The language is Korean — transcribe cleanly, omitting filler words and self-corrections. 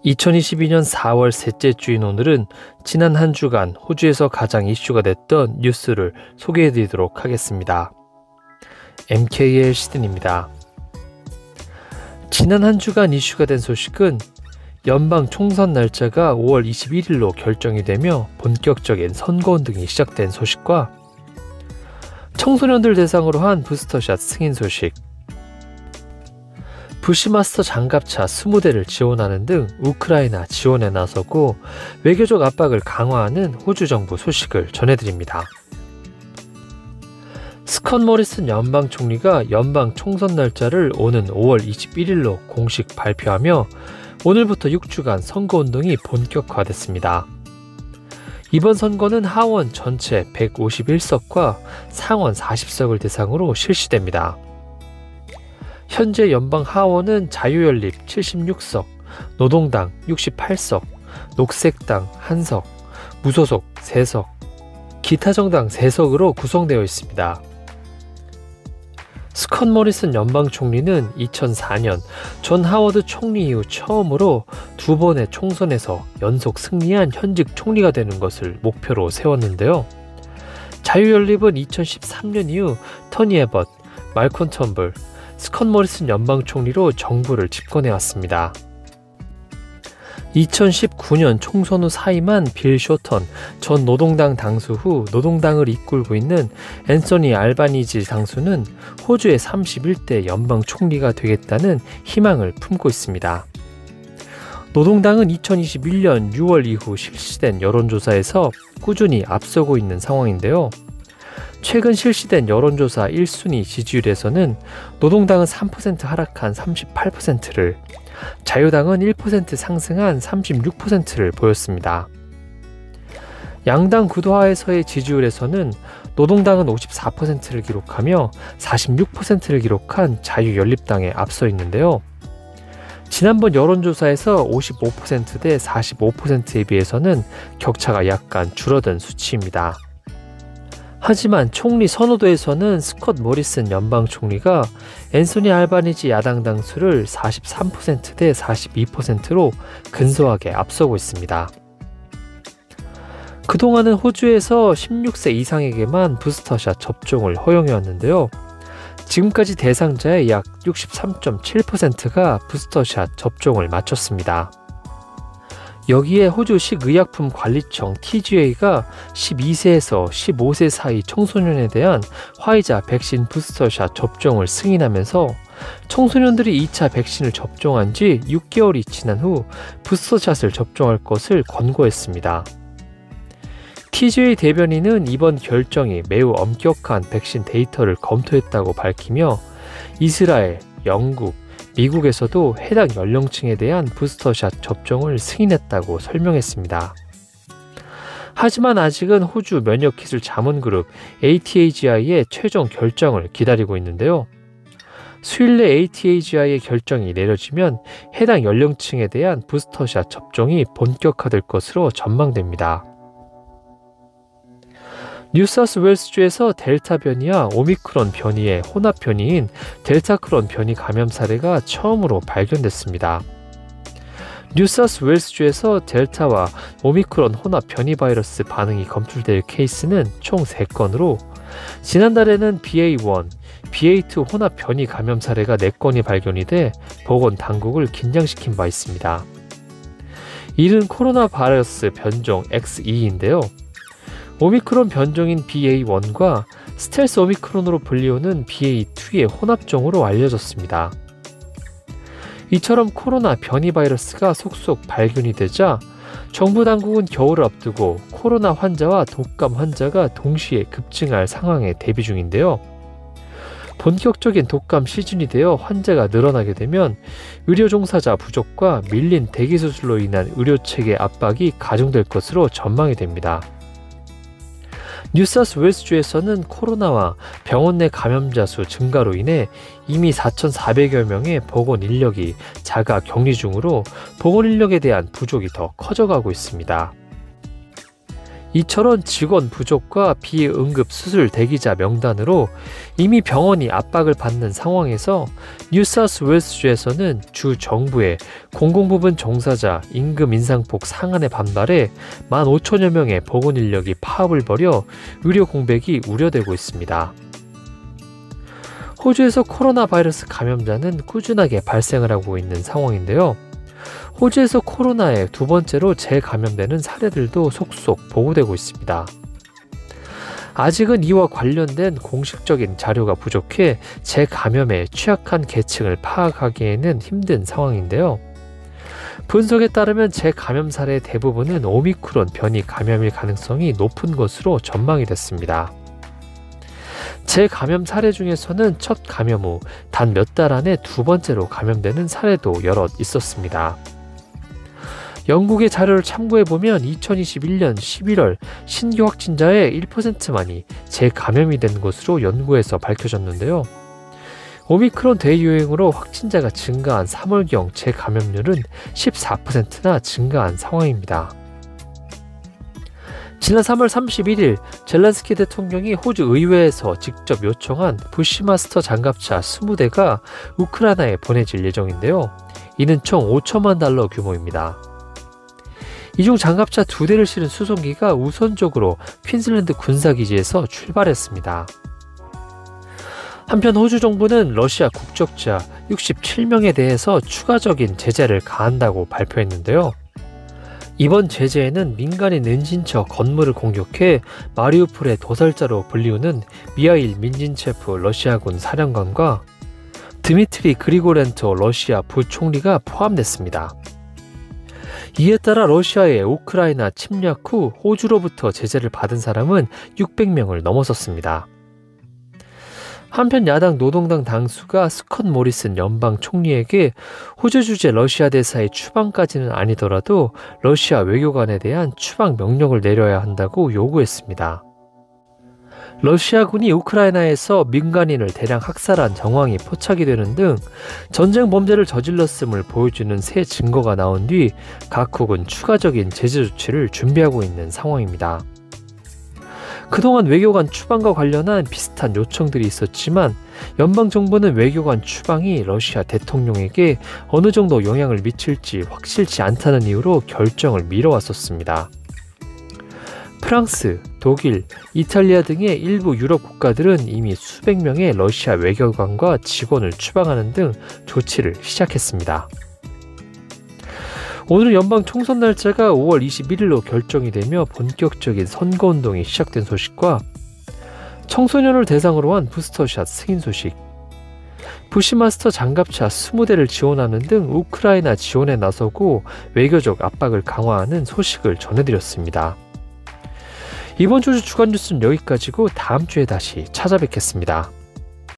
2022년 4월 셋째 주인 오늘은 지난 한 주간 호주에서 가장 이슈가 됐던 뉴스를 소개해드리도록 하겠습니다. MKL 시드니입니다. 지난 한 주간 이슈가 된 소식은 연방 총선 날짜가 5월 21일로 결정이 되며 본격적인 선거운동이 시작된 소식과 청소년들 대상으로 한 부스터샷 승인 소식, 부시마스터 장갑차 20대를 지원하는 등 우크라이나 지원에 나서고 외교적 압박을 강화하는 호주 정부 소식을 전해드립니다. 스콧 모리슨 연방 총리가 연방 총선 날짜를 오는 5월 21일로 공식 발표하며 오늘부터 6주간 선거운동이 본격화됐습니다. 이번 선거는 하원 전체 151석과 상원 40석을 대상으로 실시됩니다. 현재 연방 하원은 자유연립 76석, 노동당 68석, 녹색당 1석, 무소속 3석, 기타 정당 3석으로 구성되어 있습니다. 스콧 모리슨 연방 총리는 2004년 존 하워드 총리 이후 처음으로 2번의 총선에서 연속 승리한 현직 총리가 되는 것을 목표로 세웠는데요. 자유연립은 2013년 이후 토니 에벗, 말콘 텀블, 스콧 모리슨 연방 총리로 정부를 집권해왔습니다. 2019년 총선 후 사임한 빌 쇼턴 전 노동당 당수 후 노동당을 이끌고 있는 앤서니 알바니지 당수는 호주의 31대 연방 총리가 되겠다는 희망을 품고 있습니다. 노동당은 2021년 6월 이후 실시된 여론조사에서 꾸준히 앞서고 있는 상황인데요. 최근 실시된 여론조사 1순위 지지율에서는 노동당은 3% 하락한 38%를, 자유당은 1% 상승한 36%를 보였습니다. 양당 구도하에서의 지지율에서는 노동당은 54%를 기록하며 46%를 기록한 자유연립당에 앞서 있는데요. 지난번 여론조사에서 55% 대 45%에 비해서는 격차가 약간 줄어든 수치입니다. 하지만 총리 선호도에서는 스콧 모리슨 연방 총리가 앤소니 알바니지 야당 당수를 43% 대 42%로 근소하게 앞서고 있습니다. 그동안은 호주에서 16세 이상에게만 부스터샷 접종을 허용해왔는데요. 지금까지 대상자의 약 63.7%가 부스터샷 접종을 마쳤습니다. 여기에 호주 식의약품관리청 TGA가 12세에서 15세 사이 청소년에 대한 화이자 백신 부스터샷 접종을 승인하면서 청소년들이 2차 백신을 접종한 지 6개월이 지난 후 부스터샷을 접종할 것을 권고했습니다. TGA 대변인은 이번 결정이 매우 엄격한 백신 데이터를 검토했다고 밝히며 이스라엘, 영국, 미국에서도 해당 연령층에 대한 부스터샷 접종을 승인했다고 설명했습니다. 하지만 아직은 호주 면역기술 자문그룹 ATAGI의 최종 결정을 기다리고 있는데요. 수일 내 ATAGI의 결정이 내려지면 해당 연령층에 대한 부스터샷 접종이 본격화될 것으로 전망됩니다. 뉴사우스웨일스주에서 델타 변이와 오미크론 변이의 혼합 변이인 델타크론 변이 감염 사례가 처음으로 발견됐습니다. 뉴사우스웨일스주에서 델타와 오미크론 혼합 변이 바이러스 반응이 검출될 케이스는 총 3건으로 지난달에는 BA1, BA2 혼합 변이 감염 사례가 4건이 발견이 돼 보건당국을 긴장시킨 바 있습니다. 이는 코로나 바이러스 변종 XE인데요. 오미크론 변종인 BA1과 스텔스 오미크론으로 불리우는 BA2의 혼합종으로 알려졌습니다. 이처럼 코로나 변이 바이러스가 속속 발견이 되자 정부 당국은 겨울을 앞두고 코로나 환자와 독감 환자가 동시에 급증할 상황에 대비 중인데요. 본격적인 독감 시즌이 되어 환자가 늘어나게 되면 의료 종사자 부족과 밀린 대기 수술로 인한 의료체계 압박이 가중될 것으로 전망이 됩니다. 뉴사우스웨일스주에서는 코로나와 병원 내 감염자 수 증가로 인해 이미 4,400여 명의 보건 인력이 자가 격리 중으로 보건 인력에 대한 부족이 더 커져가고 있습니다. 이처럼 직원 부족과 비응급 수술 대기자 명단으로 이미 병원이 압박을 받는 상황에서 뉴사우스웨일스주에서는 주 정부의 공공부문 종사자 임금 인상폭 상한에 반발해 15,000여 명의 보건 인력이 파업을 벌여 의료 공백이 우려되고 있습니다. 호주에서 코로나 바이러스 감염자는 꾸준하게 발생을 하고 있는 상황인데요. 호주에서 코로나에 두 번째로 재감염되는 사례들도 속속 보고되고 있습니다. 아직은 이와 관련된 공식적인 자료가 부족해 재감염에 취약한 계층을 파악하기에는 힘든 상황인데요. 분석에 따르면 재감염 사례의 대부분은 오미크론 변이 감염일 가능성이 높은 것으로 전망이 됐습니다. 재감염 사례 중에서는 첫 감염 후 단 몇 달 안에 두 번째로 감염되는 사례도 여럿 있었습니다. 영국의 자료를 참고해보면 2021년 11월 신규 확진자의 1%만이 재감염이 된 것으로 연구에서 밝혀졌는데요. 오미크론 대유행으로 확진자가 증가한 3월경 재감염률은 14%나 증가한 상황입니다. 지난 3월 31일 젤렌스키 대통령이 호주 의회에서 직접 요청한 부시마스터 장갑차 20대가 우크라이나에 보내질 예정인데요. 이는 총 5천만 달러 규모입니다. 이 중 장갑차 2대를 실은 수송기가 우선적으로 퀸즐랜드 군사기지에서 출발했습니다. 한편 호주 정부는 러시아 국적자 67명에 대해서 추가적인 제재를 가한다고 발표했는데요. 이번 제재에는 민간인 은신처 건물을 공격해 마리우폴의 도살자로 불리우는 미하일 민진체프 러시아군 사령관과 드미트리 그리고렌토 러시아 부총리가 포함됐습니다. 이에 따라 러시아의 우크라이나 침략 후 호주로부터 제재를 받은 사람은 600명을 넘어섰습니다. 한편 야당 노동당 당수가 스콧 모리슨 연방 총리에게 호주 주재 러시아 대사의 추방까지는 아니더라도 러시아 외교관에 대한 추방 명령을 내려야 한다고 요구했습니다. 러시아군이 우크라이나에서 민간인을 대량 학살한 정황이 포착이 되는 등 전쟁 범죄를 저질렀음을 보여주는 새 증거가 나온 뒤 각국은 추가적인 제재 조치를 준비하고 있는 상황입니다. 그동안 외교관 추방과 관련한 비슷한 요청들이 있었지만 연방정부는 외교관 추방이 러시아 대통령에게 어느 정도 영향을 미칠지 확실치 않다는 이유로 결정을 미뤄왔었습니다. 프랑스, 독일, 이탈리아 등의 일부 유럽 국가들은 이미 수백 명의 러시아 외교관과 직원을 추방하는 등 조치를 시작했습니다. 오늘 연방 총선 날짜가 5월 21일로 결정이 되며 본격적인 선거운동이 시작된 소식과 청소년을 대상으로 한 부스터샷 승인 소식, 부시마스터 장갑차 20대를 지원하는 등 우크라이나 지원에 나서고 외교적 압박을 강화하는 소식을 전해드렸습니다. 이번 주 주간 뉴스는 여기까지고 다음 주에 다시 찾아뵙겠습니다.